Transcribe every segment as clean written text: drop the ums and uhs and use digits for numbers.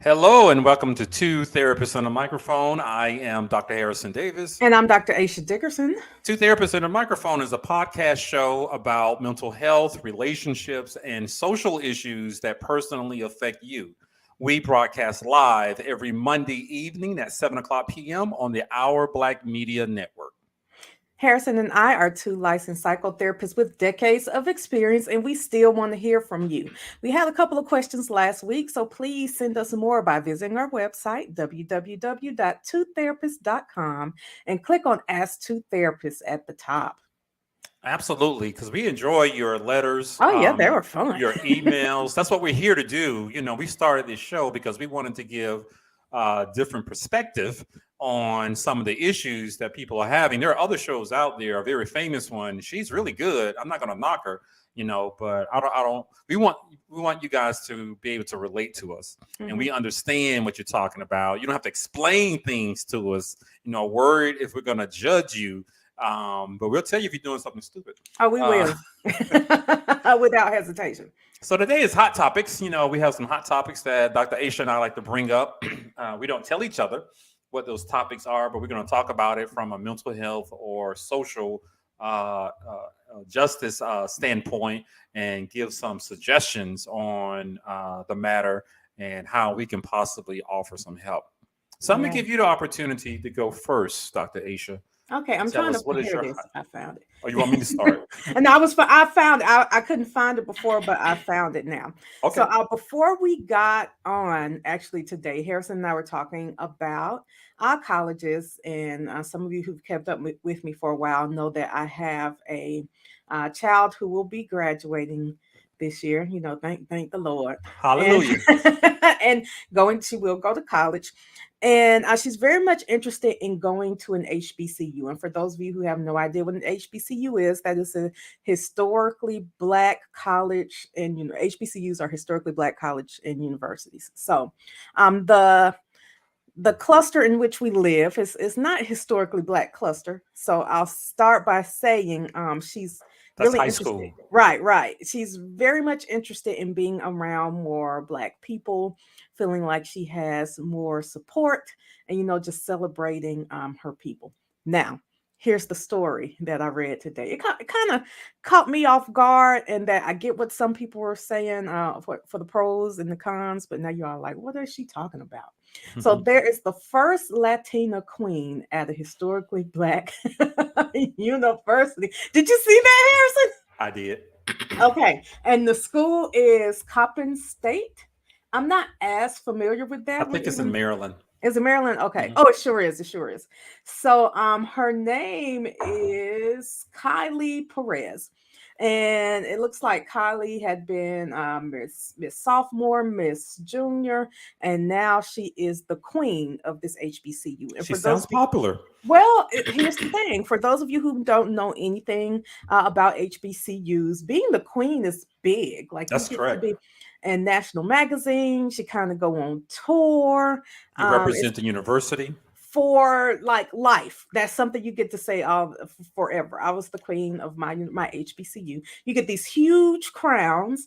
Hello and welcome to Two Therapists on a Microphone. I am Dr. Harrison Davis. And I'm Dr. Aisha Dickerson. Two Therapists on a Microphone is a podcast show about mental health, relationships, and social issues that personally affect you. We broadcast live every Monday evening at 7 o'clock p.m. on the Our Black Media Network. Harrison and I are two licensed psychotherapists with decades of experience, and we still want to hear from you. We had a couple of questions last week, so please send us more by visiting our website, www.twotherapist.com, and click on Ask Two Therapists at the top. Absolutely, because we enjoy your letters, Oh, yeah, they were fun. your emails. That's what we're here to do. We started this show because we wanted to give different perspective on some of the issues that people are having. There are other shows out there. A very famous one. She's really good. I'm not going to knock her, but I don't. We want you guys to be able to relate to us, and we understand what you're talking about. You don't have to explain things to us. Worried if we're going to judge you. But we'll tell you if you're doing something stupid. Oh, we will. Without hesitation. So today is hot topics. We have some hot topics that Dr. Aisha and I like to bring up. We don't tell each other what those topics are, but we're going to talk about it from a mental health or social justice standpoint and give some suggestions on the matter and how we can possibly offer some help. So I'm going to give you the opportunity to go first, Dr. Aisha. Okay, I'm trying to hear this. I found it. Oh, you want me to start? And I couldn't find it before, but I found it now. Okay. So before we got on, actually today, Harrison and I were talking about our colleges, and some of you who've kept up with me for a while know that I have a child who will be graduating this year. Thank the Lord. Hallelujah. And she will go to college. And she's very much interested in going to an HBCU. And for those of you who have no idea what an HBCU is, that is a historically Black college, and HBCUs are historically Black college and universities. So the cluster in which we live is not a historically Black cluster. So I'll start by saying she's That's really high interested. school. Right. She's very much interested in being around more Black people, feeling like she has more support, and just celebrating her people. Now, here's the story that I read today. It kind of caught me off guard, and that I get what some people were saying for the pros and the cons, but now you're all like, what is she talking about? So there is the first Latina queen at a historically Black university. Did you see that, Harrison? I did. Okay. And the school is Coppin State. I'm not as familiar with that. I think it's in Maryland. Is it Maryland? Okay. Oh, it sure is. It sure is. So her name is Kylie Perez. And it looks like Kylie had been Miss Sophomore, Miss Junior, and now she is the queen of this HBCU. And She sounds popular. Well, here's the thing. For those of you who don't know anything about HBCUs, being the queen is big. Like, That's correct. And national magazines, she kind of go on tour. You represent the university. For like life. That's something you get to say forever. I was the queen of my HBCU. You get these huge crowns.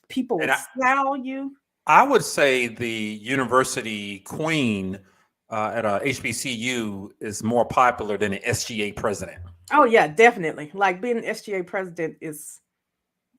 People will style you. I would say the university queen at a HBCU is more popular than an SGA president. Oh yeah, definitely. Like being an SGA president is,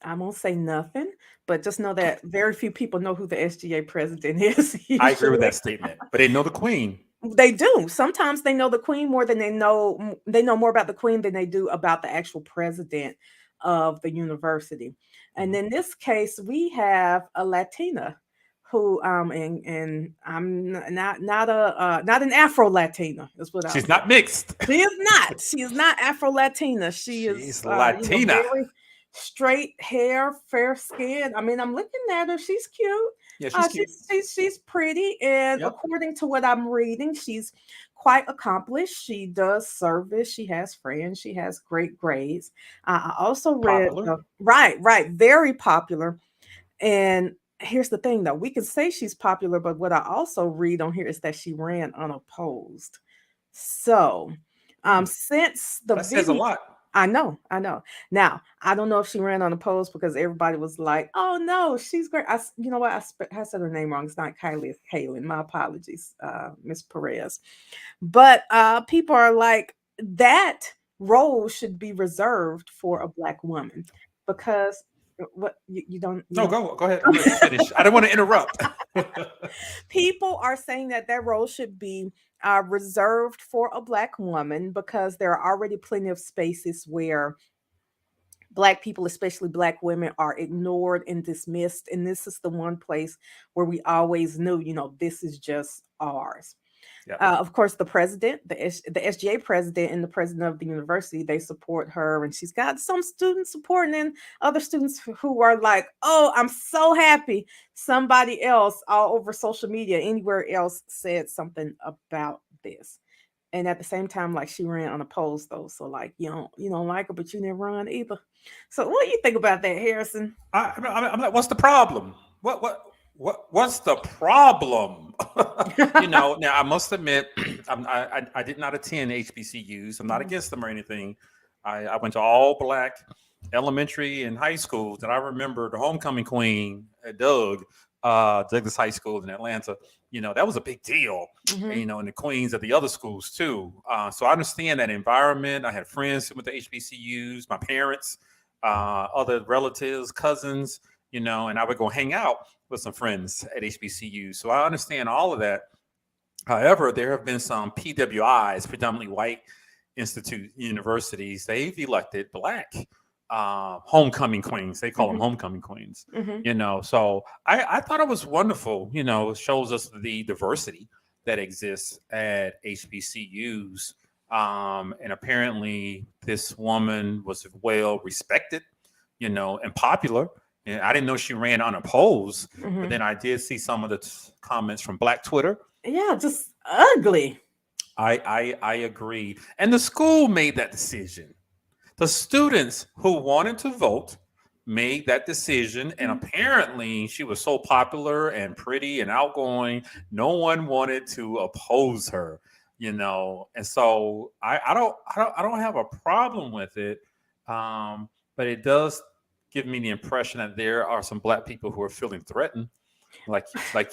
I won't say nothing, but just know that very few people know who the SGA president is. I agree with that statement, but they know the queen. They do. Sometimes they know the queen more than they know more about the queen than they do about the actual president of the university. And in this case, we have a Latina who and I'm not an Afro Latina is what she's not mixed. She is not. She is not Afro Latina. She's Latina. Very straight hair, fair skin. I mean, I'm looking at her. She's cute. Yeah, she's cute. She's pretty, and according to what I'm reading, she's quite accomplished. She does service. She has friends. She has great grades. I also read right, very popular. And here's the thing, though. We can say she's popular, but what I also read on here is that she ran unopposed. So, since the that says a lot. I know, I know. Now, I don't know if she ran on a post because everybody was like, "Oh no, she's great." You know what? I said her name wrong. It's not Kylie, it's Kaylin. My apologies, Miss Perez. But people are like, that role should be reserved for a black woman because what you don't you No, don't. go ahead. I'm gonna let you finish. I don't want to interrupt. People are saying that that role should be reserved for a black woman because there are already plenty of spaces where black people, especially black women, are ignored and dismissed. And this is the one place where we always knew, this is just ours. Yeah. Of course, the president, the SGA president, and the president of the university, they support her, and she's got some students supporting, and other students who are like, "Oh, I'm so happy." Somebody else, all over social media, anywhere else, said something about this. And at the same time, like she ran unopposed though, so like you don't like her, but you didn't run either. So what do you think about that, Harrison? I'm like, what's the problem? What's the problem? Now I must admit, I did not attend HBCUs. I'm not Mhm. against them or anything. I went to all black elementary and high schools, and I remember the homecoming queen at Douglas High School in Atlanta. That was a big deal. And, Mhm. and the queens at the other schools too. So I understand that environment. I had friends who went to HBCUs, my parents, other relatives, cousins, and I would go hang out with some friends at HBCU. So I understand all of that. However, there have been some PWIs, predominantly white institute universities. They've elected black homecoming queens. They call them Mhm. homecoming queens. Mhm. So I thought it was wonderful. It shows us the diversity that exists at HBCUs. And apparently, this woman was well respected, and popular. And I didn't know she ran unopposed, but Mhm. then I did see some of the comments from Black Twitter. Yeah, just ugly. I agree, and the school made that decision. The students who wanted to vote made that decision, and Mhm. apparently she was so popular and pretty and outgoing, no one wanted to oppose her. And so I don't have a problem with it, but it does give me the impression that there are some black people who are feeling threatened, like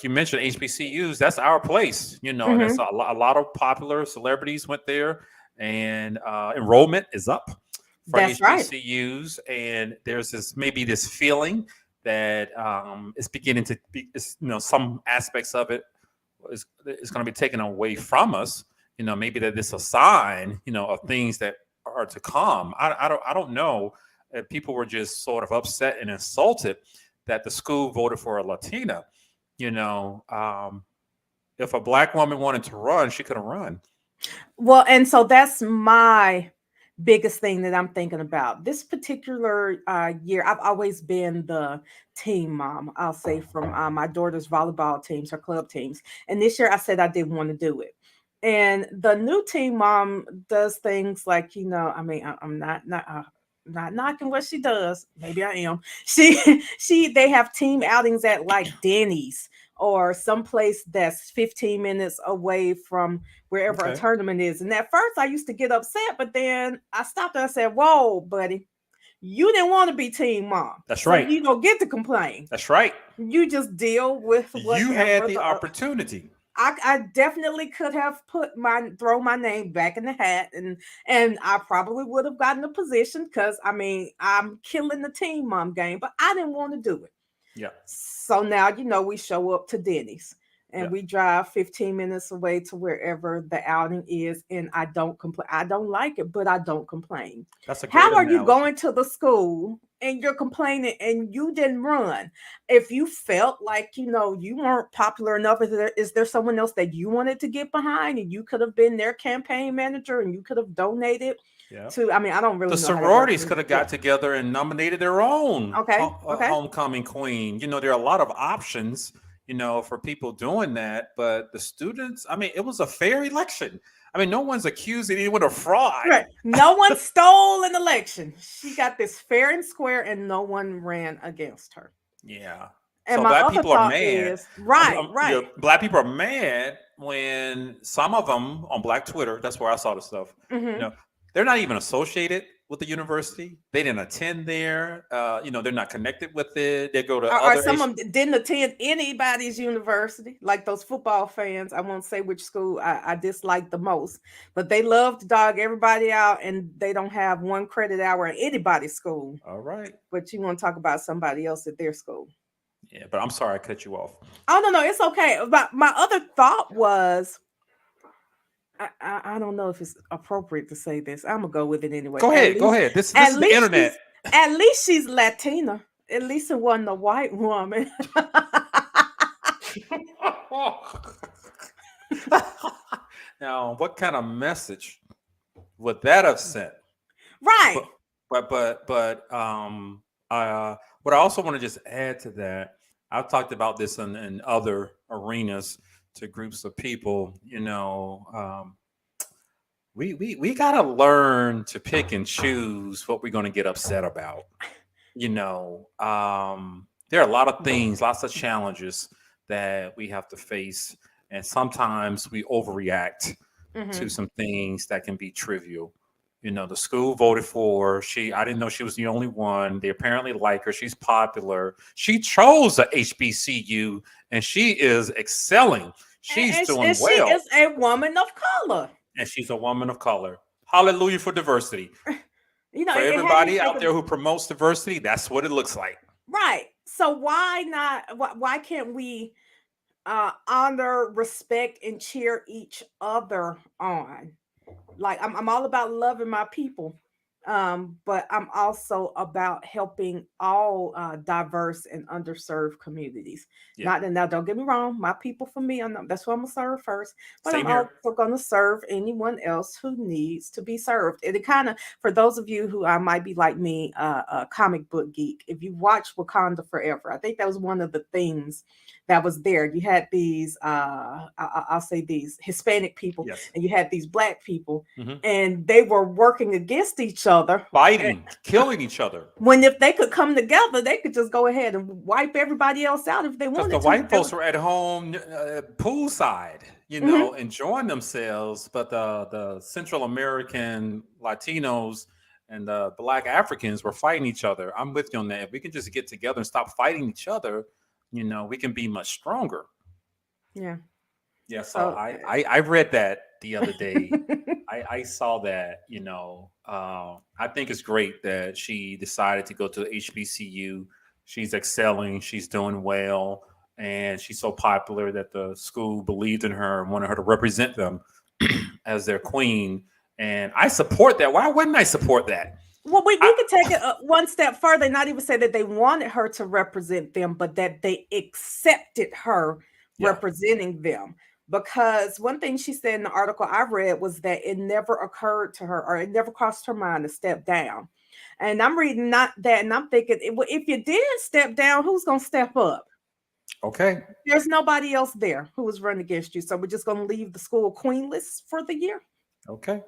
you mentioned, HBCUs. That's our place. And that's Mhm. a lot of popular celebrities went there, and enrollment is up for That's right. HBCUs. And there's this feeling that it's beginning to be, some aspects of it is going to be taken away from us. Maybe that it's a sign, of things that are to come. I don't know. People were just sort of upset and insulted that the school voted for a Latina. You know, um, if a black woman wanted to run, she could have run. Well, and so that's my biggest thing that I'm thinking about. This particular year, I've always been the team mom, I'll say, from my daughter's volleyball teams, her club teams. And this year I said I didn't want to do it. And the new team mom does things like, I mean, I'm not knocking what she does. Maybe I am. They have team outings at like Denny's or someplace that's 15 minutes away from wherever a Okay, tournament is. And at first I used to get upset, but then I stopped and I said, "Whoa, buddy, you didn't want to be team mom. that's So right. you don't get to complain. That's right. You just deal with You had whatever the the opportunity. I definitely could have throw my name back in the hat, and I probably would have gotten a position because I mean I'm killing the team mom game, but I didn't want to do it. Yeah, So now, we show up to Denny's yeah. and we drive 15 minutes away to wherever the outing is. And I don't complain. I don't like it, but I don't complain. That's a great How are you analogy. going to the school and you're complaining and you didn't run? If you felt like, you weren't popular enough, is there someone else that you wanted to get behind and you could have been their campaign manager and you could have donated Yeah. to, I mean, I don't The really know how that works. sororities could have Yeah. got together and nominated their own Okay. Okay. homecoming queen. There are a lot of options, for people doing that. But the students, I mean, it was a fair election. I mean, no one's accusing anyone of fraud. Right. No one stole an election. She got this fair and square, and no one ran against her. Yeah. And So my black other people are thought mad. is right, right. Black people are mad when some of them on Black Twitter. That's where I saw the stuff. You Hmm. know, they're not even associated. with the university. They didn't attend there. They're not connected with it. They go to Or other some of them didn't attend anybody's university, like those football fans. I won't say which school I dislike the most, but they love to dog everybody out, and they don't have one credit hour at anybody's school. All right. But you want to talk about somebody else at their school. Yeah, but I'm sorry I cut you off. Oh no, no, it's okay. But my other thought was, I don't know if it's appropriate to say this. I'm gonna go with it anyway. Go ahead. Go ahead. This At is the least internet. at least she's Latina. At least it wasn't a white woman. Now, what kind of message would that have sent? Right. What I also want to just add to that, I've talked about this in other arenas to groups of people. We gotta learn to pick and choose what we're going to get upset about. There are a lot of things, lots of challenges that we have to face, and sometimes we overreact Mm-hmm. to some things that can be trivial. The school voted for she. I didn't know she was the only one. They apparently like her. She's popular. She chose a HBCU, and she is excelling. She's doing She well, is a woman of color. and she's a woman of color. Hallelujah for diversity. For It had me everybody out thinking, there who promotes diversity, that's what it looks like. right. So why not? Why can't we honor, respect, and cheer each other on? Like I'm all about loving my people, but I'm also about helping all diverse and underserved communities. Yeah. Not that, now, don't get me wrong, my people for me, that's what I'm gonna serve first, but Same I'm here. also gonna serve anyone else who needs to be served. And it kind of, for those of you who might be like me, a comic book geek, if you watch Wakanda Forever, I think that was one of the things that was there. You had these I'll say these Hispanic people, Yes. and you had these black people, hmm and they were working against each other, Fighting, killing each other. when if they could come together, they could just go ahead and wipe everybody else out if they Because wanted the to. white folks were at home poolside, Mhm. enjoying themselves. But the Central American Latinos and the Black Africans were fighting each other. I'm with you on that. If we can just get together and stop fighting each other, we can be much stronger. Yeah. Yeah. So So I read that the other day. I saw that. I think it's great that she decided to go to the HBCU. She's excelling. She's doing well, and she's so popular that the school believed in her and wanted her to represent them as their queen. And I support that. Why wouldn't I support that? well, we I, could take it one step further, not even say that they wanted her to represent them, but that they accepted her yeah. representing them. Because one thing she said in the article I read was that it never occurred to her, or it never crossed her mind to step down. And I'm reading not that, and I'm thinking, if you did step down, who's going to step up? Okay. There's nobody else there who was running against you. So we're just going to leave the school queenless for the year. Okay.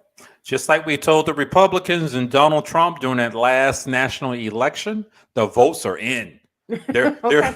Just like we told the Republicans and Donald Trump during that last national election, the votes are in. They're Okay.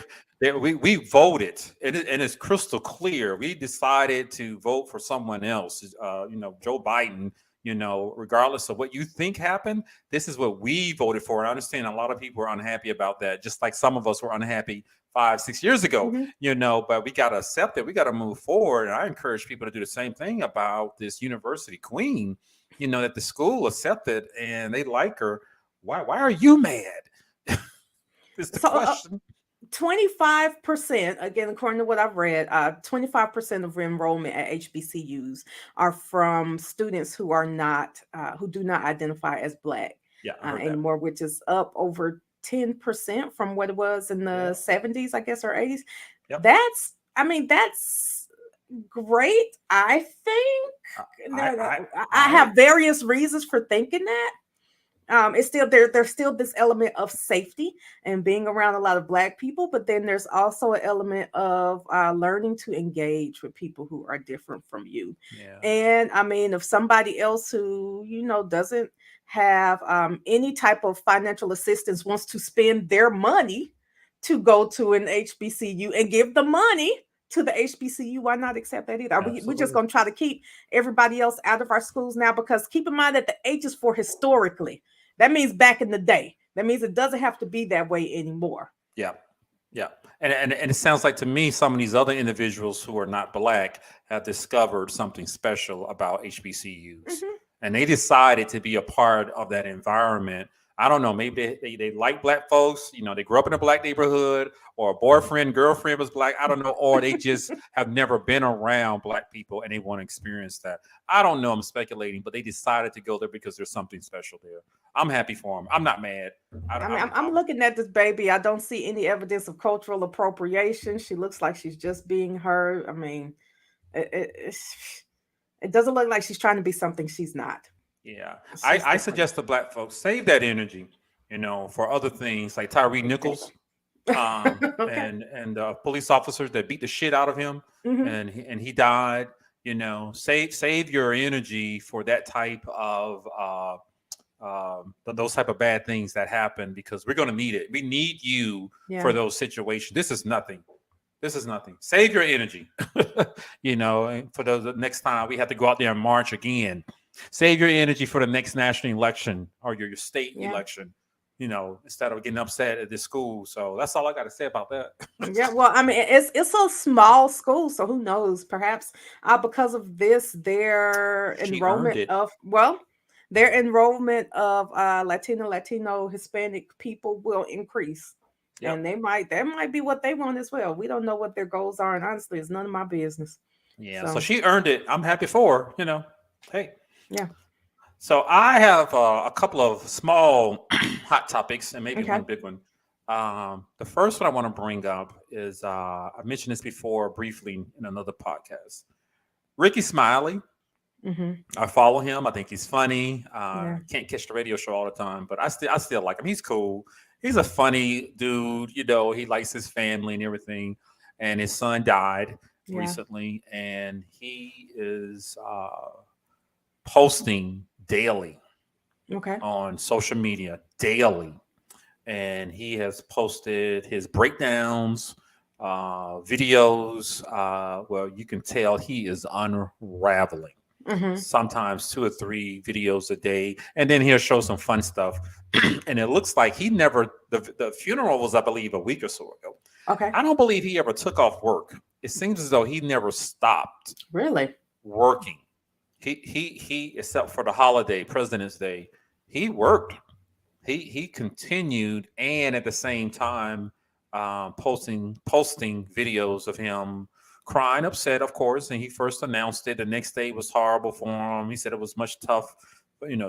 we voted, and it's crystal clear. We decided to vote for someone else. Joe Biden. Regardless of what you think happened, this is what we voted for. And I understand a lot of people are unhappy about that, just like some of us were unhappy 5-6 years ago. Mhm. But we got to accept it. We got to move forward. And I encourage people to do the same thing about this university queen. That the school accepted and they like her. Why are you mad? Is the So question. 25%, again, according to what I've read, 25% of enrollment at HBCUs are from students who are not, who do not identify as Black Yeah, I heard that. anymore, which is up over 10% from what it was in the 70s, I guess, or 80s. Yep. That's great, I think. I I have various reasons for thinking that. It's still there's still this element of safety and being around a lot of Black people, but then there's also an element of learning to engage with people who are different from you. Yeah. And I mean, if somebody else who doesn't have any type of financial assistance wants to spend their money to go to an HBCU and give the money to the HBCU, why not accept that either? We're just going to try to keep everybody else out of our schools now, because keep in mind that the H is for historically. That means back in the day. That means it doesn't have to be that way anymore. Yeah. Yeah. And it sounds like to me some of these other individuals who are not black have discovered something special about HBCUs. Hmm. And they decided to be a part of that environment. I don't know, maybe they like black folks, they grew up in a black neighborhood, or a boyfriend, girlfriend was black. I don't know. Or they just have never been around black people and they want to experience that. I don't know. I'm speculating, but they decided to go there because there's something special there. I'm happy for them. I'm not mad. I mean, I'm looking at this baby. I don't see any evidence of cultural appropriation. She looks like she's just being her. I mean, it doesn't look like she's trying to be something she's not. Yeah, It's I, just I different. suggest to black folks save that energy, for other things like Tyree Nichols, Okay. and police officers that beat the shit out of him, Hmm. and he died. Save your energy for that type of those type of bad things that happen, because we're going to need it. We need you for Yeah. those situations. This is nothing. This is nothing. Save your energy. And for the next time we have to go out there and march again. Save your energy for the next national election or your state Yeah. election. Instead of getting upset at this school. So that's all I got to say about that. Yeah, well, I mean, it's a small school, so who knows? Perhaps because of this, She earned it. their enrollment of Latino, Hispanic people will increase, Yep. and that might be what they want as well. We don't know what their goals are, and honestly, it's none of my business. Yeah. So So, she earned it. I'm happy for her. Hey. yeah, So I have a couple of small hot topics and maybe okay, one big one. The first one I want to bring up is I mentioned this before briefly in another podcast. Ricky Smiley. mm-hmm. I follow him. I think he's funny. Yeah, Can't catch the radio show all the time, but I still like him. He's cool. He's a funny dude. He likes his family and everything. And his son died yeah, recently, and he is posting daily okay, on social media daily, and he has posted his breakdowns, videos. Well, you can tell he is unraveling. mm-hmm. Sometimes two or three videos a day, and then he'll show some fun stuff. And it looks like he never. The funeral was, I believe, a week or so ago. Okay, I don't believe he ever took off work. It seems as though he never stopped really, working. He except for the holiday, President's Day, he worked. He continued, and at the same time, posting videos of him crying, upset, of course. And he first announced it. The next day was horrible for him. He said it was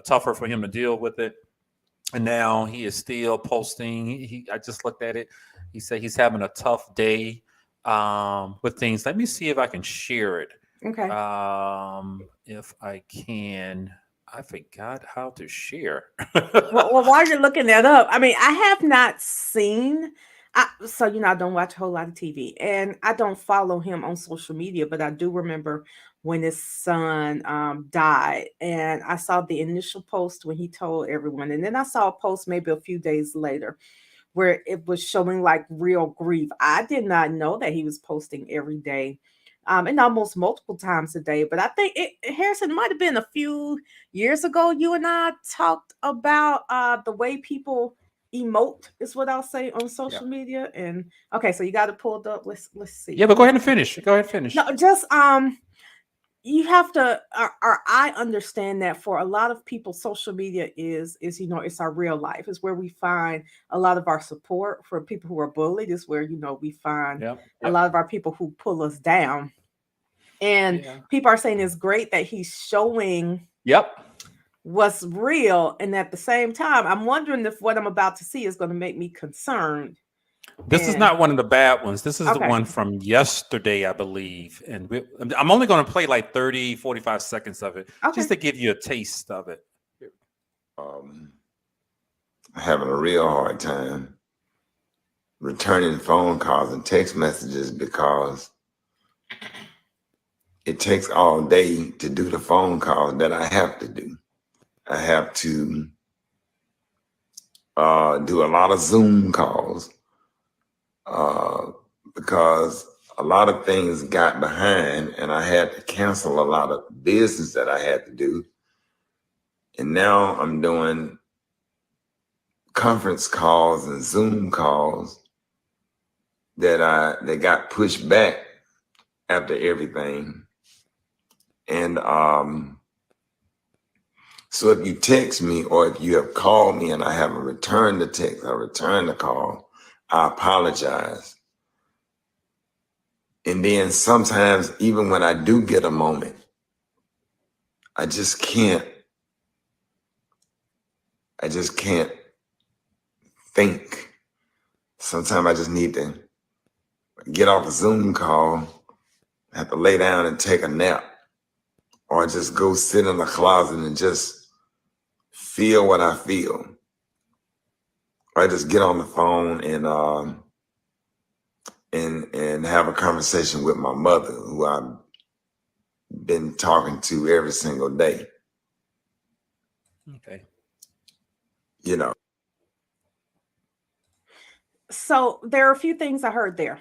tougher for him to deal with it. And now he is still posting. I just looked at it. He said he's having a tough day with things. Let me see if I can share it. okay. If I can, I forgot how to share. Well, while you're looking that up, I mean, I have not seen. So I don't watch a whole lot of TV, and I don't follow him on social media. But I do remember when his son died, and I saw the initial post when he told everyone, and then I saw a post maybe a few days later where it was showing like real grief. I did not know that he was posting every day. And almost multiple times a day. But I think Harrison, it might have been a few years ago. You and I talked about the way people emote, is what I'll say, on Yeah. social media. And okay, so you got it pulled up. Let's see. Yeah, but Let go me ahead and see. finish. Go ahead and finish. No, just you have to or I understand that for a lot of people social media is it's our real life. It's where we find a lot of our support. For people who are bullied is where we find Yep. a Yep. lot of our people who pull us down. And Yeah. people are saying it's great that he's showing Yep. what's real, and at the same time I'm wondering if what I'm about to see is going to make me concerned. This is And not one of the bad ones. This is the okay, one from yesterday, I believe. And I'm only going to play like 30, 45 seconds of it okay, just to give you a taste of it. um, having a real hard time returning phone calls and text messages because it takes all day to do the phone calls that I have to do. I have to do a lot of Zoom calls because a lot of things got behind and I had to cancel a lot of business that I had to do. And now I'm doing conference calls and Zoom calls that got pushed back after everything. And so if you text me or if you have called me and I haven't returned the text or returned the call, I apologize. And then sometimes, even when I do get a moment, I just can't think. Sometimes I just need to get off a Zoom call, have to lay down and take a nap, or just go sit in the closet and just feel what I feel. Or I just get on the phone and have a conversation with my mother, who I've been talking to every single day. Okay. You know. So there are a few things I heard there.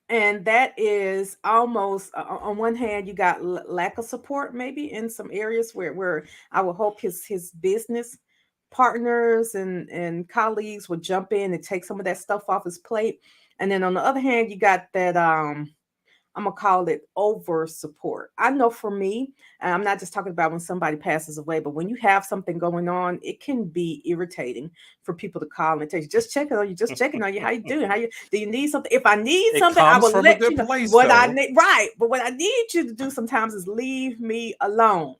And that is almost on one hand, you got lack of support, maybe in some areas where I would hope his business partners and colleagues would jump in and take some of that stuff off his plate. And then on the other hand, you got that I'm gonna call it over support. I know for me, and I'm not just talking about when somebody passes away, but when you have something going on, it can be irritating for people to call and tell you, just checking on you, just checking on you. How you doing? How you do you need something? If I need It something, I comes will from a let you good know place, what I though. need. Right. But what I need you to do sometimes is leave me alone.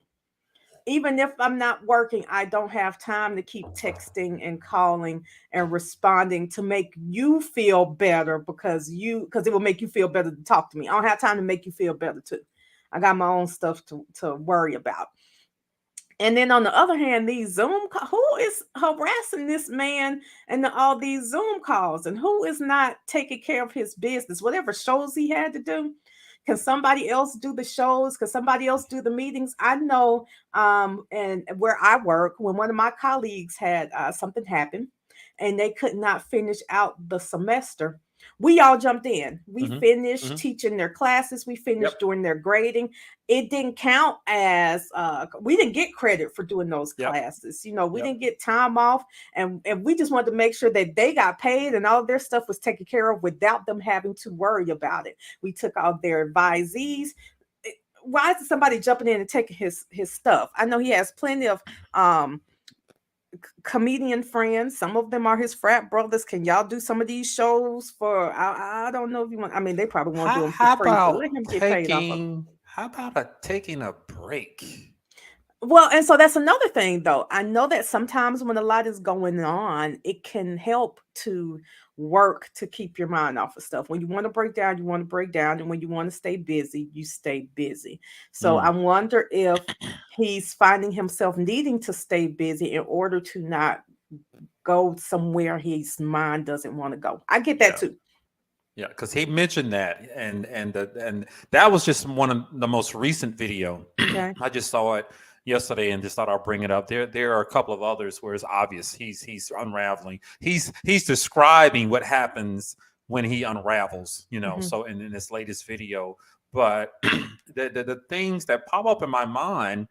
Even if I'm not working, I don't have time to keep texting and calling and responding to make you feel better because it will make you feel better to talk to me. I don't have time to make you feel better too. I got my own stuff to worry about. And then on the other hand, these who is harassing this man and all these Zoom calls, and who is not taking care of his business, whatever shows he had to do. Can somebody else do the shows? Can somebody else do the meetings? I know, and where I work, when one of my colleagues had something happen and they could not finish out the semester, we all jumped in. We Mm-hmm. finished Mm-hmm. teaching their classes. We finished Yep. doing their grading. It didn't count as we didn't get credit for doing those Yep. classes. You know, we Yep. didn't get time off, and we just wanted to make sure that they got paid and all of their stuff was taken care of without them having to worry about it. We took out their advisees. Why is somebody jumping in and taking his stuff? I know he has plenty of comedian friends. Some of them are his frat brothers. Can y'all do some of these shows for? I don't know if you want. I mean, they probably won't do them for How free, but let him about get paid off of them. taking a break? Well, and so that's another thing, though. I know that sometimes when a lot is going on, it can help to work to keep your mind off of stuff. When you want to break down, you want to break down. And when you want to stay busy, you stay busy. So I Mm. wonder if he's finding himself needing to stay busy in order to not go somewhere his mind doesn't want to go. I get that Yeah. too. Yeah, because he mentioned that, and that was just one of the most recent video. Okay. I just saw it yesterday and just thought I'll bring it up. There are a couple of others where it's obvious he's unraveling. He's describing what happens when he unravels. Hmm. So in this latest video, but the things that pop up in my mind,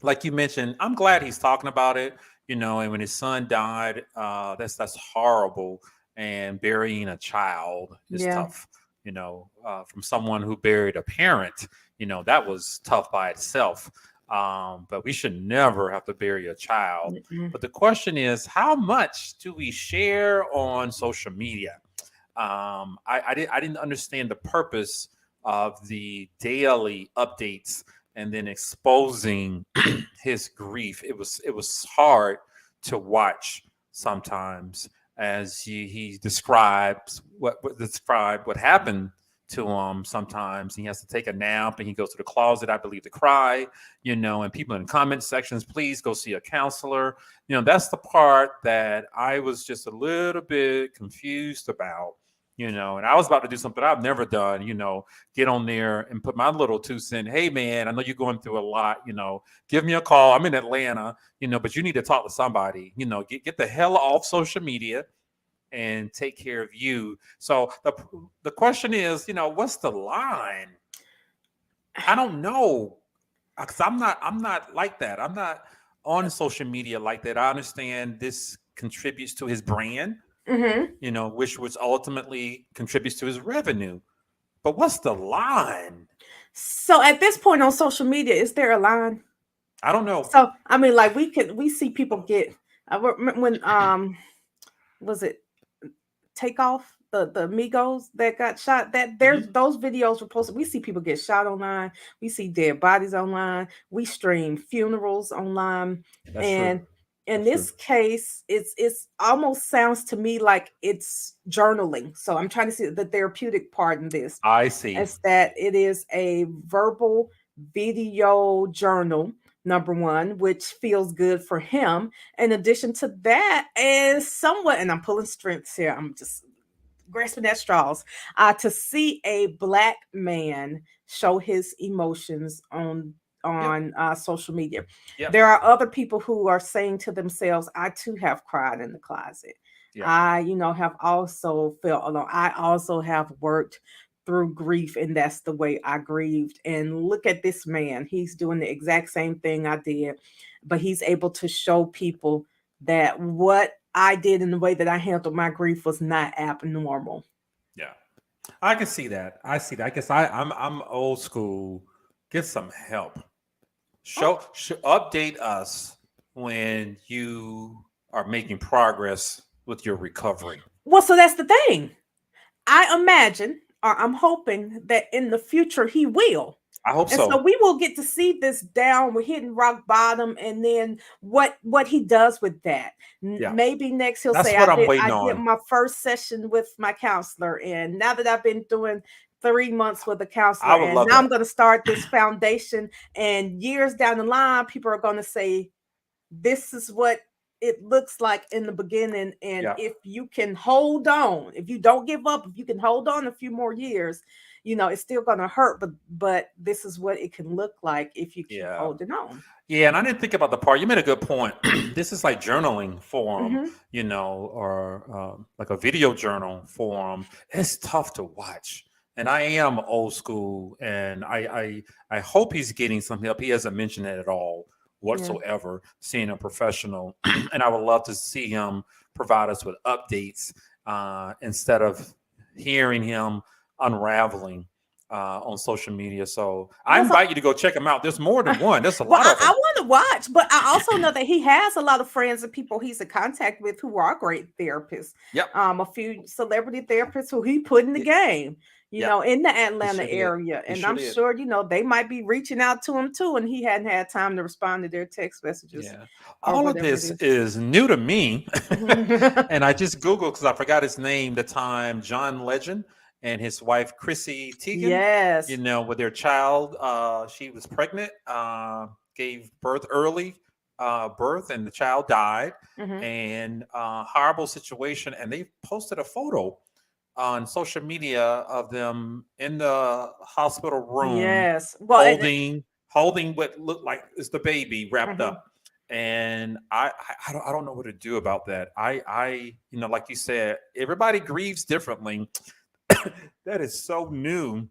like you mentioned, I'm glad he's talking about it. And when his son died, that's horrible. And burying a child is Yeah. tough. From someone who buried a parent, that was tough by itself. But we should never have to bury a child. Mm-mm. But the question is, how much do we share on social media? I didn't understand the purpose of the daily updates and then exposing his grief. It was hard to watch sometimes as he describes what happened to him. Sometimes he has to take a nap and he goes to the closet, I believe, to cry. And people in the comment sections, please go see a counselor. That's the part that I was just a little bit confused about. And I was about to do something I've never done, get on there and put my little 2 cents. Hey, man, I know you're going through a lot, give me a call. I'm in Atlanta, but you need to talk to somebody, get the hell off social media and take care of you. So the question is, what's the line? I don't know. Because I'm not like that. I'm not on social media like that. I understand this contributes to his brand, Hmm. which ultimately contributes to his revenue. But what's the line? So at this point on social media, is there a line? I don't know. So I mean, like we see people get when was it Takeoff, the Migos that got shot, that there's Mhm. those videos were posted. We see people get shot online, we see dead bodies online, we stream funerals online. That's true. And in That's true. this case, it's almost sounds to me like it's journaling. So I'm trying to see the therapeutic part in this. I see. Is that it is a verbal video journal, number one, which feels good for him. In addition to that, and somewhat, and I'm pulling strengths here, I'm just grasping at straws, to see a black man show his emotions Yep. on social media. Yep. There are other people who are saying to themselves, I too have cried in the closet. Yep. I, have also felt alone. I also have worked through grief, and that's the way I grieved. And look at this man. He's doing the exact same thing I did, but he's able to show people that what I did in the way that I handled my grief was not abnormal. Yeah. I can see that. I see that. I guess I'm old school. Get some help. Update us when you are making progress with your recovery. Well, so that's the thing. I imagine, or I'm hoping that in the future he will. I hope And so so. we will get to see this down. We're hitting rock bottom, and then what he does with that. Yeah. Maybe next he'll That's say, what I'm I waiting did on. my first session with my counselor, and now that I've been doing 3 months with a counselor, I would and love now I'm that. going to start this foundation. And years down the line, people are going to say, this is what it looks like in the beginning. And Yeah. if you can hold on, if you don't give up, if you can hold on a few more years, it's still going to hurt, but this is what it can look like if you keep Yeah. holding on. Yeah, and I didn't think about the part. You made a good point. This is like journaling form, Hmm. or like a video journal form. It's tough to watch, and I am old school, and I hope he's getting some help. He hasn't mentioned it at all Yeah. whatsoever. Seeing a professional, and I would love to see him provide us with updates instead of hearing him unraveling on social media. So I Well, so invite you to go check him out. There's more than one. There's a well, lot of I them. want to watch, but I also know that he has a lot of friends and people he's in contact with who are great therapists. Yep. A few celebrity therapists who he put in the Y- game, Yep. in the He Atlanta sure did. area. He And sure I'm did. sure, they might be reaching out to him too, and he hadn't had time to respond to their text messages Yeah. or All of whatever it this is. is new to me. Mhm. And I just Googled because I forgot his name the time. John Legend and his wife, Chrissy Teigen, Yes. with their child. She was pregnant, gave birth early, birth, and the child died. Hmm. And horrible situation. And they posted a photo on social media of them in the hospital room Yes. Well, holding what looked like is the baby wrapped mhm. up. And I don't know what to do about that. Like you said, everybody grieves differently. That is so new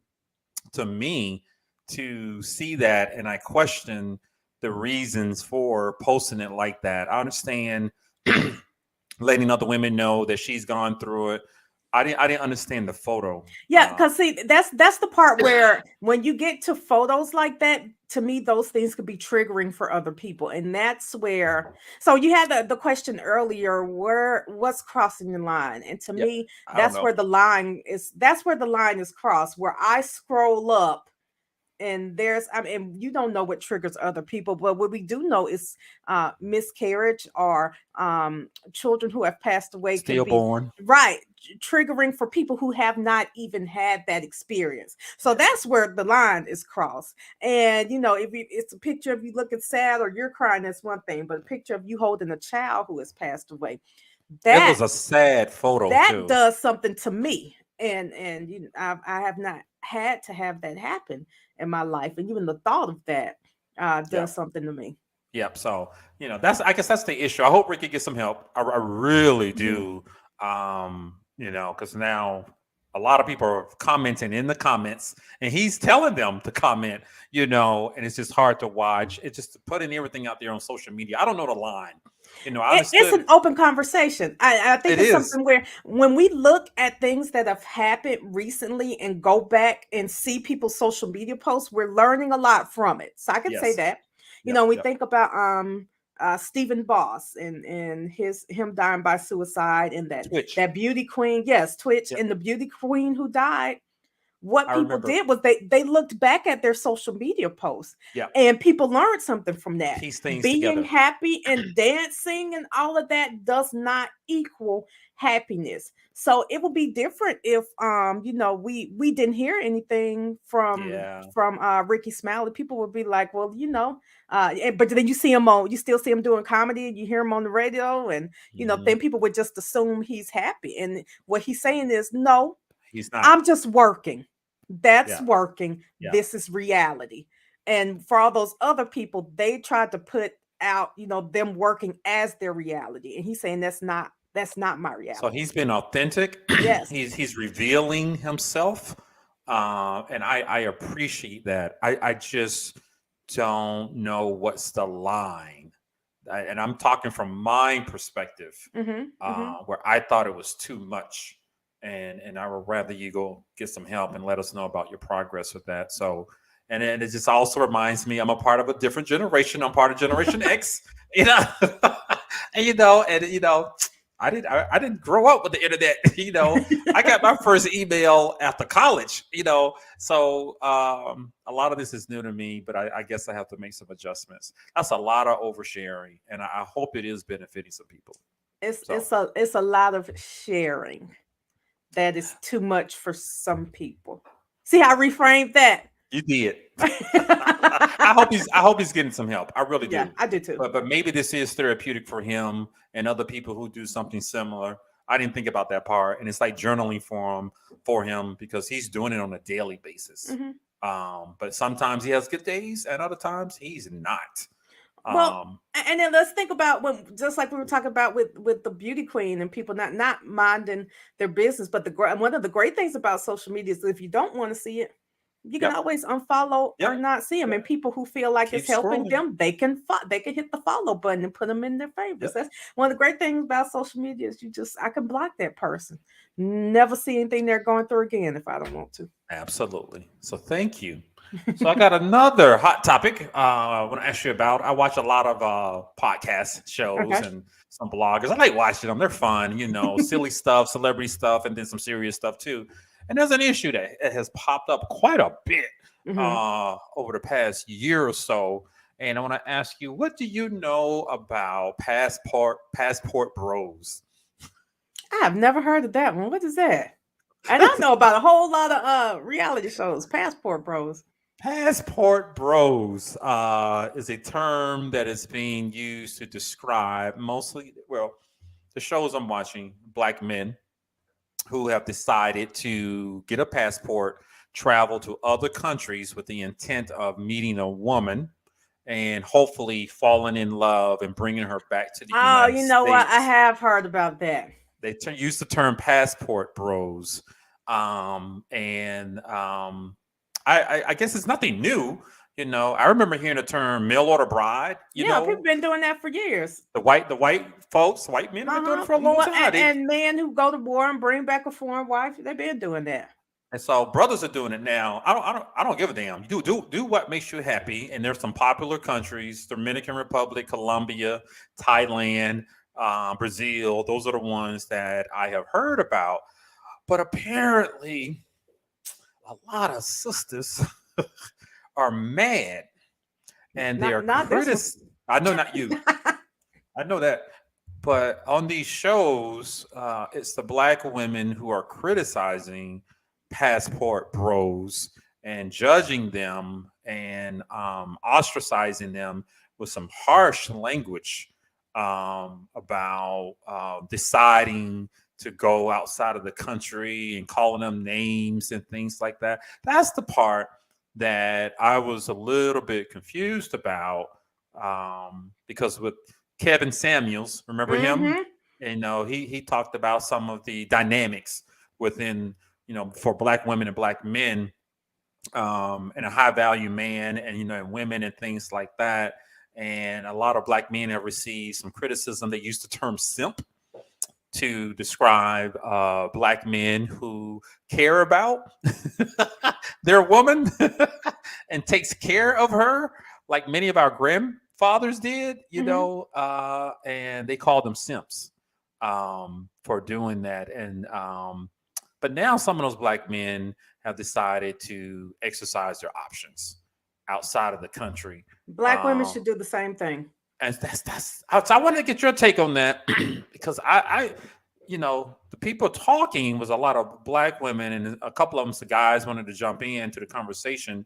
to me to see that, and I question the reasons for posting it like that. I understand letting other women know that she's gone through it. I didn't understand the photo. Yeah, because see, that's the part where when you get to photos like that, to me, those things could be triggering for other people. And that's where, so you had the question earlier, what's crossing the line? And to Yep. me, I don't know. that's where the line is crossed, where I scroll up and you don't know what triggers other people, but what we do know is miscarriage or children who have passed away can be Stillborn. right triggering for people who have not even had that experience. So that's where the line is crossed. And if it's a picture of you looking sad or you're crying, that's one thing, but a picture of you holding a child who has passed away, It that was a sad photo that too. does something to me. And I have not had to have that happen in my life, and even the thought of that Yeah. does something to me. Yep. So that's I guess that's the issue. I hope Ricky gets some help. I really Mhm. do. Because now a lot of people are commenting in the comments, and he's telling them to comment, and it's just hard to watch. It's just putting everything out there on social media. I don't know the line. I It's understood an open conversation. I think it it's is. something where when we look at things that have happened recently and go back and see people's social media posts, we're learning a lot from it. So I can say Yes. that. Yep. We Yep. think about Stephen Boss and him dying by suicide, and Twitch. that beauty queen, yes, Twitch, Yep. and the beauty queen who died. What I people remember. did was they looked back at their social media posts, Yeah. and people learned something from that. Piece things Being together. happy and dancing and all of that does not equal happiness. So it would be different if we didn't hear anything Yeah. from Ricky Smiley. People would be like, well, but then you still see him doing comedy, and you hear him on the radio, and Hmm. then people would just assume he's happy. And what he's saying is, no, He's not. I'm just working. That's Yeah. working. Yeah. This is reality. And for all those other people, they tried to put out, them working as their reality. And he's saying that's not my So reality. he's been authentic. Yes. he's revealing himself, and I appreciate that. I just don't know what's the line, and I'm talking from my perspective, Mm-hmm. Mm-hmm. where I thought it was too much, and I would rather you go get some help and let us know about your progress with that. So. And then it just also reminds me I'm a part of a different generation. I'm part of Generation X, you know, and I didn't grow up with the internet. I got my first email after college. So a lot of this is new to me, but I guess I have to make some adjustments. That's a lot of oversharing, and I hope it is benefiting some people. It's So it's a lot of sharing that is too much for some people. See how I reframed that? you did. I hope he's getting some help. I really Yeah, do. I do too. But maybe this is therapeutic for him and other people who do something similar. I didn't think about that part, and it's like journaling for him because he's doing it on a daily basis. Hmm. But sometimes he has good days, and other times he's not. Well, Um, and then let's think about when, just like we were talking about with the beauty queen and people not minding their business. But one of the great things about social media is if you don't want to see it, you can yep, always unfollow or yep, not see them. yep. And people who feel like Keep it's helping scrolling. them, they can hit the follow button and put them in their favorites. Yep, That's one of the great things about social media is I can block that person, never see anything they're going through again if I don't want to. absolutely. So thank you. So I got another hot topic I want to ask you about. I watch a lot of podcast shows Okay. and some bloggers. I like watching them. They're fun, silly stuff, celebrity stuff, and then some serious stuff too. And there's an issue that has popped up quite a bit Hmm. over the past year or so. And I want to ask you, what do you know about passport bros? I have never heard of that one. What is that? And I know about a whole lot of reality shows, Passport Bros. Passport bros is a term that is being used to describe mostly, well, the shows I'm watching, black men who have decided to get a passport, travel to other countries with the intent of meeting a woman and hopefully falling in love and bringing her back to the Oh, United you know what? I States. have heard about that. They use the term passport bros, and I guess it's nothing new. I remember hearing the term mail order bride. Yeah, people been doing that for years. The white folks, white men have been doing it Uh-huh. for a long Well, time. and men who go to war and bring back a foreign wife, they've been doing that. And so brothers are doing it now. I don't give a damn. You do what makes you happy. And there's some popular countries: Dominican Republic, Colombia, Thailand, Brazil. Those are the ones that I have heard about. But apparently, a lot of sisters are mad, and they are Not this one. I know not you. I know that. But on these shows, it's the black women who are criticizing passport bros and judging them and ostracizing them with some harsh language about deciding to go outside of the country and calling them names and things like that. That's the part that I was a little bit confused about because with Kevin Samuels, remember him? Mm-hmm. He talked about some of the dynamics within for black women and black men, and a high value man, and and women and things like that. And a lot of black men have received some criticism. They used the term simp to describe black men who care about their woman and takes care of her, like many of our grandfathers did, and they called them simps for doing that. And but now some of those black men have decided to exercise their options outside of the country. Black women should do the same thing. And that's so I wanted to get your take on that because I the people talking was a lot of black women, and a couple of them, the guys wanted to jump into the conversation.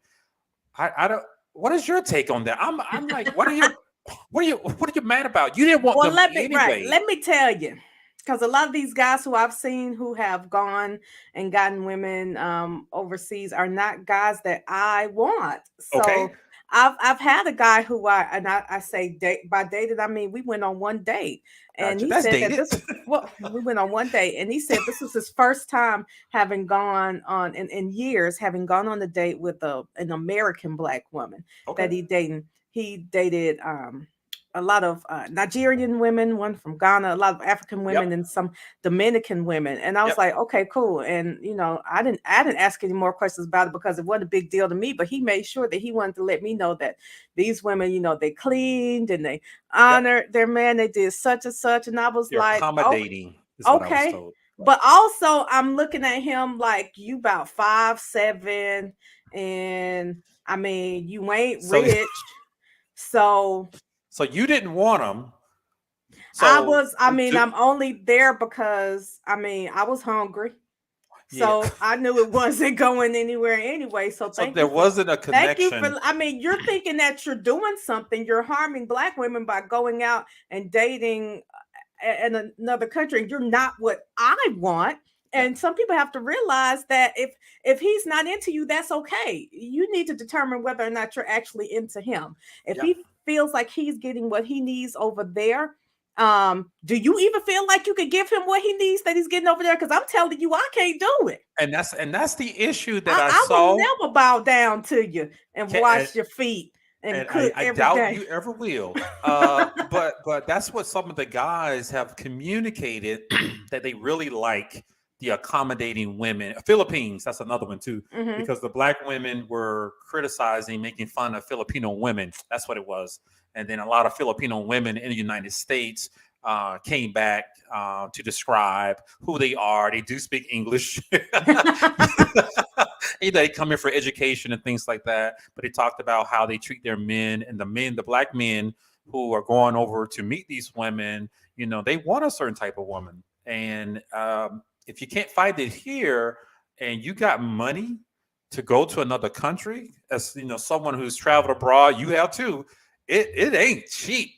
I don't. What is your take on that? I'm like, what are you mad about? You didn't want Well, them anyway. let me tell you, because a lot of these guys who I've seen who have gone and gotten women overseas are not guys that I want. So Okay. I've had a guy who I say date by dated, I mean we went on one date, and Gotcha. he That's said that dated. we went on one date, and he said this was his first time having gone on in years having gone on a date with an American black woman that Okay. he dated a lot of Nigerian women, one from Ghana, a lot of African women, Yep. and some Dominican women. And I was Yep. like, okay, cool. And I didn't ask any more questions about it because it wasn't a big deal to me. But he made sure that he wanted to let me know that these women, they cleaned and they Yep. honored their man. They did such and such. And I was They're like, oh, accommodating is what I was okay. told. Right. But also, I'm looking at him like you about 5'7", and I mean you ain't So rich, so. so you didn't want them. I'm only there because I was hungry. Yeah. So I knew it wasn't going anywhere anyway. So So there wasn't a connection. you're thinking that you're doing something. You're harming black women by going out and dating in another country. You're not what I want. And some people have to realize that if he's not into you, that's okay. You need to determine whether or not you're actually into him. If he feels like he's getting what he needs over there, do you even feel like you could give him what he needs that he's getting over there? Because I'm telling you, I can't do it. And that's the issue that I will saw. never bow down to you and wash your feet and cook I every doubt day. you ever will. But that's what some of the guys have communicated that they really like the accommodating women. Philippines, that's another one too, because the black women were criticizing, making fun of Filipino women. That's what it was. And then a lot of Filipino women in the United States came back to describe who they are. They do speak English. They come here for education and things like that. But they talked about how they treat their men, and the black men who are going over to meet these women, they want a certain type of woman. And if you can't find it here and you got money to go to another country, as someone who's traveled abroad, you have too, it ain't cheap.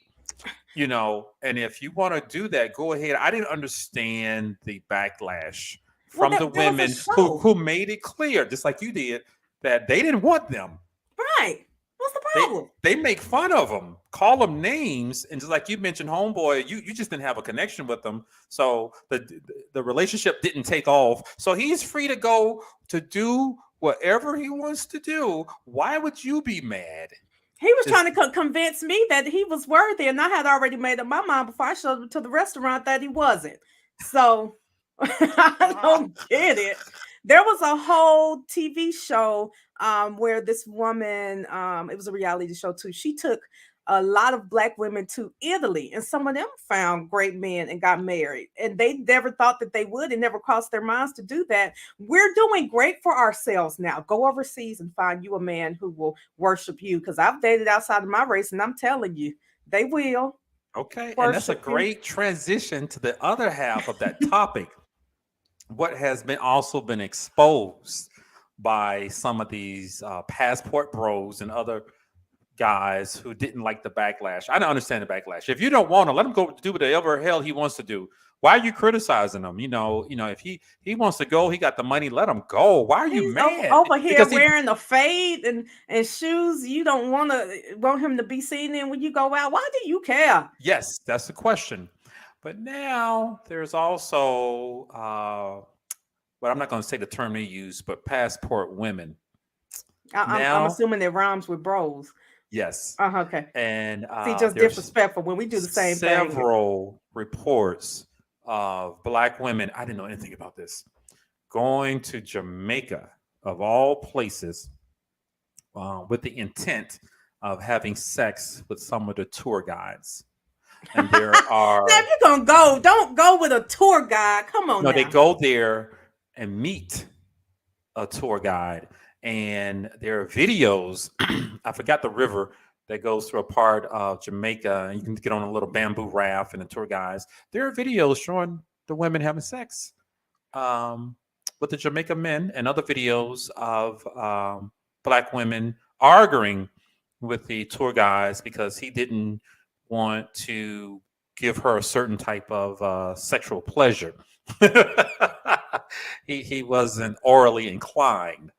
And if you want to do that, go ahead. I didn't understand the backlash from the women who made it clear, just like you did, that they didn't want them. Right. What's the problem? They make fun of them, call them names, and just like you mentioned, homeboy, you just didn't have a connection with them, so the relationship didn't take off. So he's free to go to do whatever he wants to do. Why would you be mad? He was trying to convince me that he was worthy, and I had already made up my mind before I showed up to the restaurant that he wasn't. So I don't get it. There was a whole TV show where this woman, it was a reality show too. She took a lot of black women to Italy, and some of them found great men and got married, and they never thought that they would. It never crossed their minds to do that. We're doing great for ourselves now. Go overseas and find you a man who will worship you, because I've dated outside of my race, and I'm telling you, they will. Okay, and that's a great transition to the other half of that topic. What has also been exposed by some of these passport bros and other guys who didn't like the backlash. I don't understand the backlash. If you don't want to, let him go do whatever hell he wants to do. Why are you criticizing him? If he wants to go, he got the money, let him go. Why are you mad? Over here wearing a fade and shoes you don't want him to be seen in when you go out. Why do you care? Yes, that's the question. But now there's also but I'm not going to say the term they use, but passport women. I'm Now, assuming it rhymes with bros. yes. Okay. And See, just there's disrespectful when we do the same thing. several reports of Black women. I didn't know anything about this. Going to Jamaica, of all places, with the intent of having sex with some of the tour guides. And there Now, if are, you're gonna go, don't go with a tour guide. Come on no, they now. go there and meet a tour guide. And there are videos. I forgot the river that goes through a part of Jamaica. And you can get on a little bamboo raft and the tour guides. There are videos showing the women having sex um, with the Jamaica men, and other videos of Black women arguing with the tour guides because he didn't want to give her a certain type of sexual pleasure. He wasn't orally inclined,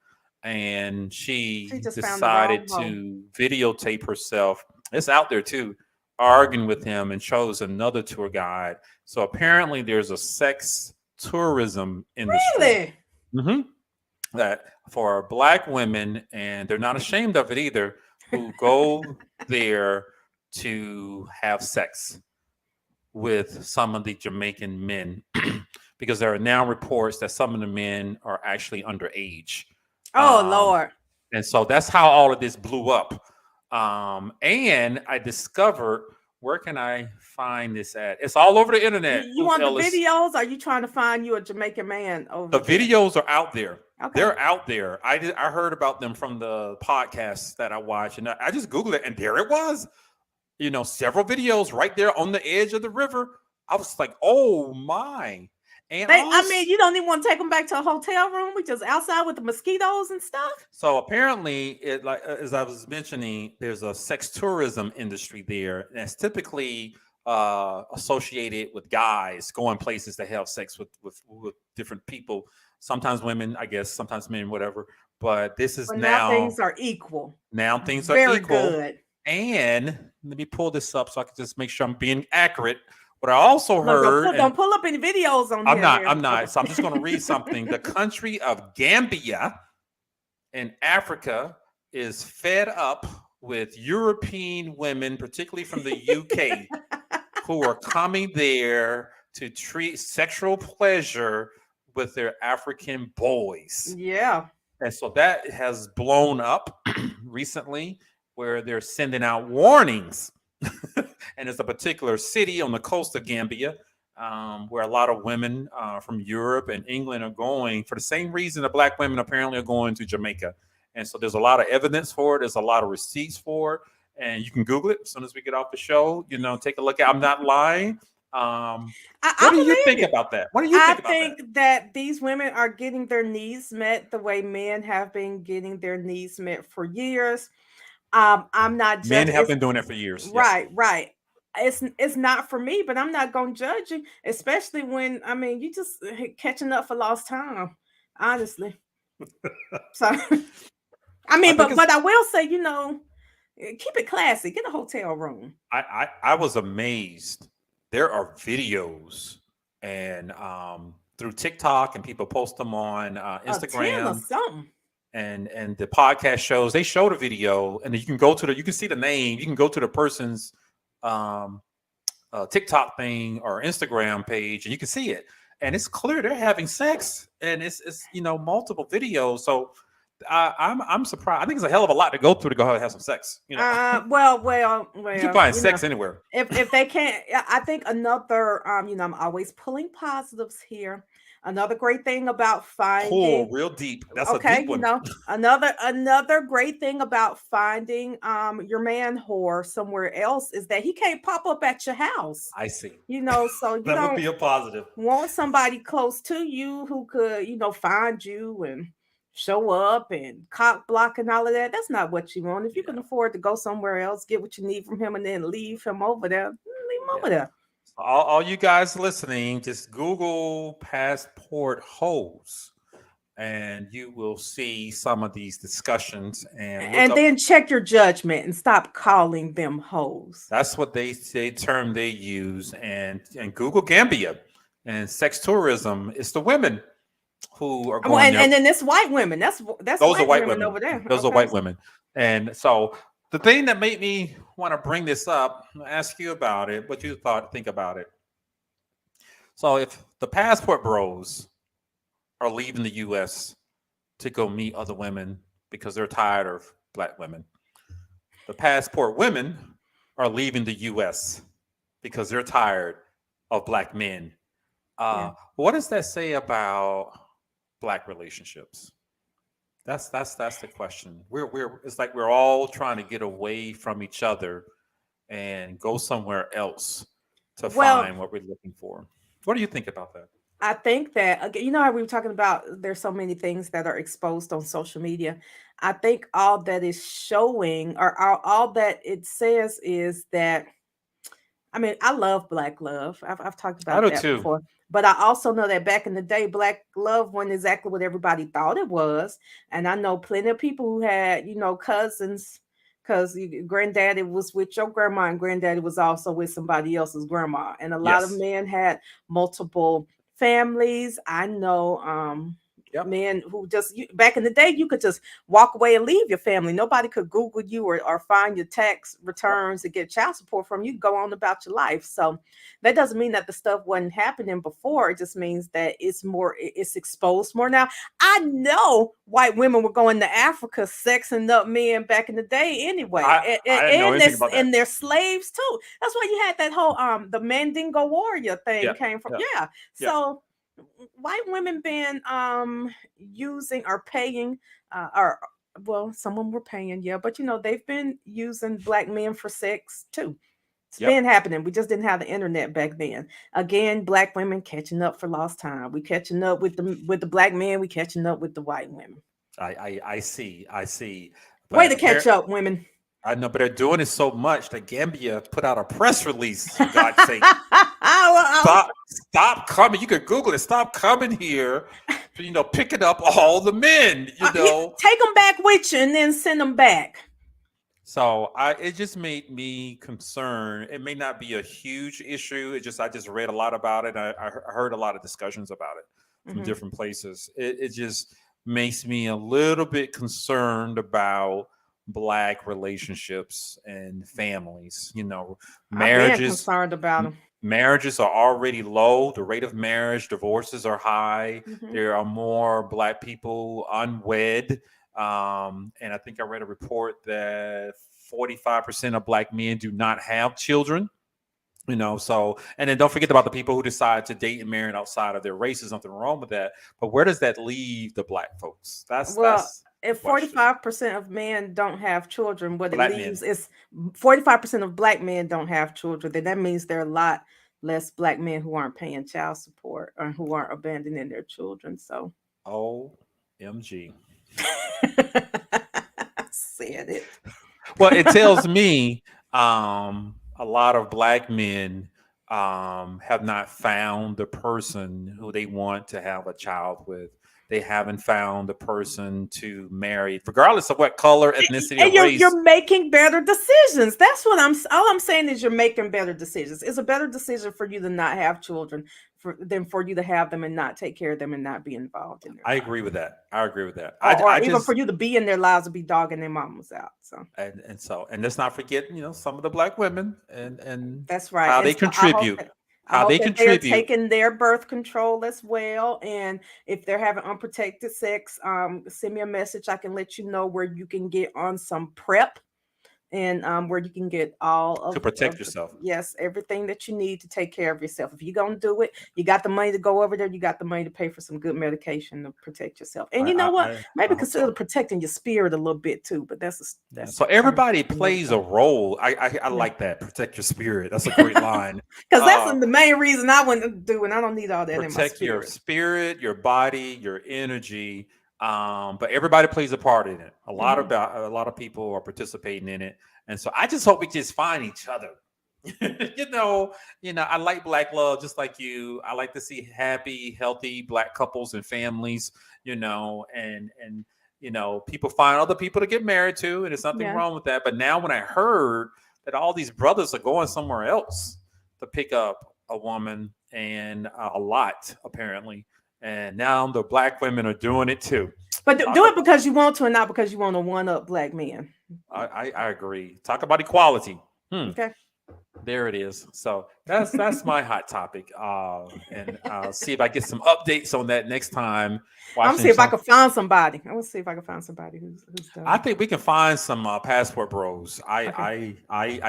and She she just found the decided wrong hoe. to videotape herself. It's out there too, arguing with him, and chose another tour guide. So apparently, there's a sex tourism industry. Really? hmm that for Black women, and they're not ashamed of it either, who go there to have sex with some of the Jamaican men, because there are now reports that some of the men are actually underage. Oh Um, Lord. and so that's how all of this blew up. And I discovered, where can I find this at? It's all over the internet. You want the Ellis. videos? Or are you trying to find you a Jamaican man over The there? videos are out there. Okay. They're out there. I heard about them from the podcasts that I watch, and I just Googled it, and there it was. Several videos right there on the edge of the river. I was like, oh my. And I mean, you don't even want to take them back to a hotel room. We just outside with the mosquitoes and stuff. So apparently, it, like as I was mentioning, there's a sex tourism industry there that's typically associated with guys going places to have sex with different people. Sometimes women, I guess, sometimes men, whatever. But this is But now things are equal. Now things are Very equal. good. And let me pull this up so I can just make sure I'm being accurate. What I also Look, heard, don't pull up any videos on I'm here. not. So I'm just going to read something. The country of Gambia in Africa is fed up with European women, particularly from the UK, who are coming there to treat sexual pleasure with their African boys. Yeah. And so that has blown up recently, where they're sending out warnings. And it's a particular city on the coast of Gambia, where a lot of women from Europe and England are going for the same reason that Black women apparently are going to Jamaica. And so there's a lot of evidence for it. There's a lot of receipts for it. And you can Google it as soon as we get off the show. Take a look at. I'm not lying. What do you think about that? What do you think about that? I think that these women are getting their needs met the way men have been getting their needs met for years. I'm not judging. Men have been doing it for years. Right, yes. Right. It's not for me, but I'm not gonna judge you, especially when you just catching up for lost time, honestly. So but I will say, keep it classy. Get a hotel room. I was amazed. There are videos and through TikTok, and people post them on Instagram or something. And the podcast shows, they show the video, and you can see the name. You can go to the person's TikTok thing or Instagram page, and you can see it, and it's clear they're having sex, and it's multiple videos. So I'm surprised. I think it's a hell of a lot to go through to go out and have some sex. Well. You can find sex anywhere. If they can't, I think another. I'm always pulling positives here. Another great thing about finding pull real deep. That's okay, a deep one. Another great thing about finding your man whore somewhere else is that he can't pop up at your house. I see. So you that don't would be a positive. Want somebody close to you who could, find you and show up and cock block and all of that. That's not what you want. If you can afford to go somewhere else, get what you need from him, and then leave him over there, leave him over there. All you guys listening, just Google passport hoes, and you will see some of these discussions. And then check your judgment and stop calling them hoes. That's what they term they use. And Google Gambia and sex tourism. It's the women. who are Well, going there. and then it's white women. That's Those are white white women women. over there. Those are Okay. white women. And so the thing that made me want to bring this up, ask you about it, what you think about it. So if the passport bros are leaving the US to go meet other women because they're tired of black women, the passport women are leaving the US because they're tired of black men. Yeah. What does that say about black relationships? That's the question. We're it's like we're all trying to get away from each other and go somewhere else to Well, find what we're looking for. What do you think about that? I think that you know how we were talking about there's so many things that are exposed on social media. I think all that is showing or all that it says is that I mean, I love black love. I've talked I about do that too. before. But I also know that back in the day, black love wasn't exactly what everybody thought it was. And I know plenty of people who had, you know, cousins, because granddaddy was with your grandma and granddaddy was also with somebody else's grandma. And a lot of Yes. men had multiple families. I know Yep. men who just back in the day, you could just walk away and leave your family. Nobody could Google you or find your tax Yep. returns to get child support from you. Go on about your life. So that doesn't mean that the stuff wasn't happening before. It just means that it's exposed more now. I know white women were going to Africa sexing up men back in the day anyway. I didn't know And anything this about that. and they're slaves too. That's why you had that whole the Mandingo warrior thing Yeah. came from. Yeah. Yeah. Yeah. So white women been using or paying or well some of them were paying, yeah, but you know they've been using black men for sex too. It's been Yep. happening. We just didn't have the internet back then. Again, black women catching up for lost time. We catching up with the black men. We catching up with the white women. I see. I see. Way But to catch up, women. I know, but they're doing it so much that Gambia put out a press release, for God's sake. Stop coming. You could Google it. Stop coming here, picking up all the men, Take them back with you and then send them back. So it just made me concerned. It may not be a huge issue. I just read a lot about it. I heard a lot of discussions about it from Mhm. different places. It just makes me a little bit concerned about black relationships and families. I've been Marriages concerned about them. marriages are already low. The rate of marriage, divorces are high. Mhm. There are more black people unwed. And I think I read a report that 45% of black men do not have children. So, and then don't forget about the people who decide to date and marry outside of their race. There's nothing wrong with that. But where does that leave the black folks? That's Well, the if question. 45% of men don't have children, what it Black leaves men. is 45% of black men don't have children. Then that means there are a lot less black men who aren't paying child support or who aren't abandoning their children. So OMG. said it. Well, it tells me a lot of black men have not found the person who they want to have a child with. They haven't found the person to marry, regardless of what color, ethnicity, And or race. you're making better decisions. That's what all I'm saying is you're making better decisions. It's a better decision for you to not have children than for you to have them and not take care of them and not be involved in their I lives. agree with that. I agree with that. Or I even just for you to be in their lives and be dogging their mamas out. So and let's not forget, some of the black women and that's right. how And they so contribute, I how hope they that they're contribute. taking their birth control as well. And if they're having unprotected sex, send me a message. I can let you know where you can get on some prep and where you can get all To of protect yourself. yes, everything that you need to take care of yourself. If you're gonna do it, you got the money to go over there, you got the money to pay for some good medication to protect yourself. And I you know what? I, Maybe I hope consider so. protecting your spirit a little bit too, but Yeah. that's So kind of everybody another plays a thing. role. I Yeah. like that. Protect your spirit. That's a great line. Because that's Uh, the main reason I want to do, and I don't need all that in my protect your spirit. spirit, your body, your energy. But everybody plays a part in it. A lot of people are participating in it, and so I just hope we just find each other. I like black love just like you. I like to see happy, healthy black couples and families. And people find other people to get married to, and there's nothing Yeah. wrong with that. But now when I heard that all these brothers are going somewhere else to pick up a woman and a lot apparently, And now the black women are doing it too. But do it because you want to and not because you want to one up black men. I agree. Talk about equality. Okay. There it is. So that's my hot topic. And I'll see if I get some updates on that next time. I'm gonna see if I can find somebody. I want to see if I can find somebody who's done. I think we can find some passport bros. I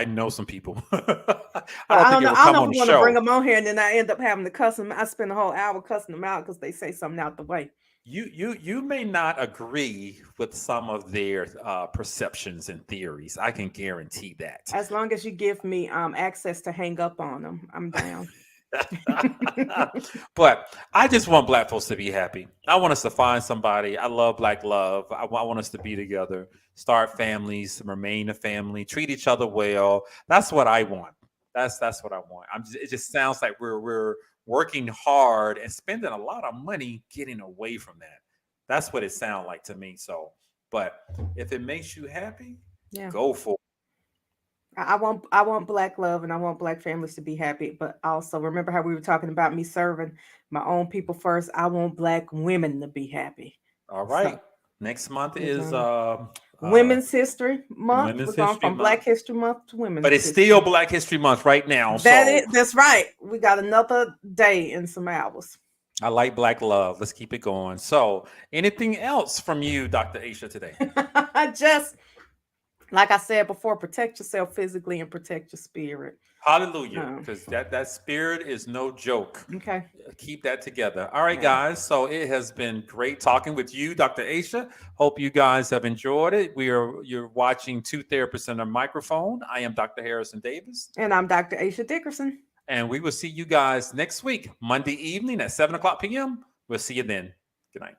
know some people. I don't know if we want to bring them on here and then I end up having to cuss them. I spend the whole hour cussing them out because they say something out the way. You may not agree with some of their perceptions and theories. I can guarantee that. As long as you give me access to hang up on them, I'm down. But I just want black folks to be happy. I want us to find somebody. I love black love. I want us to be together, start families, remain a family, treat each other well. That's what I want. That's what I want. It just sounds like we're working hard and spending a lot of money getting away from that. That's what it sounds like to me. So, but if it makes you happy, go for it. I want black love and I want black families to be happy. But also remember how we were talking about me serving my own people first. I want black women to be happy. All right. So, next month is Women's History Month. We're going from Black History Month to Women's. But it's still Black History Month right now. That's right. We got another day and some hours. I like black love. Let's keep it going. So, anything else from you, Dr. Aisha, today? Just like I said before, protect yourself physically and protect your spirit. Hallelujah. Because that spirit is no joke. Okay. Keep that together. All right, guys. So it has been great talking with you, Dr. Aisha. Hope you guys have enjoyed it. You're watching Two Therapists and a Microphone. I am Dr. Harrison Davis. And I'm Dr. Aisha Dickerson. And we will see you guys next week, Monday evening at 7:00 p.m. We'll see you then. Good night.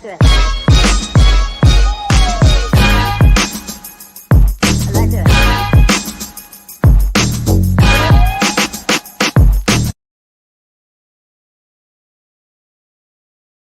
like that.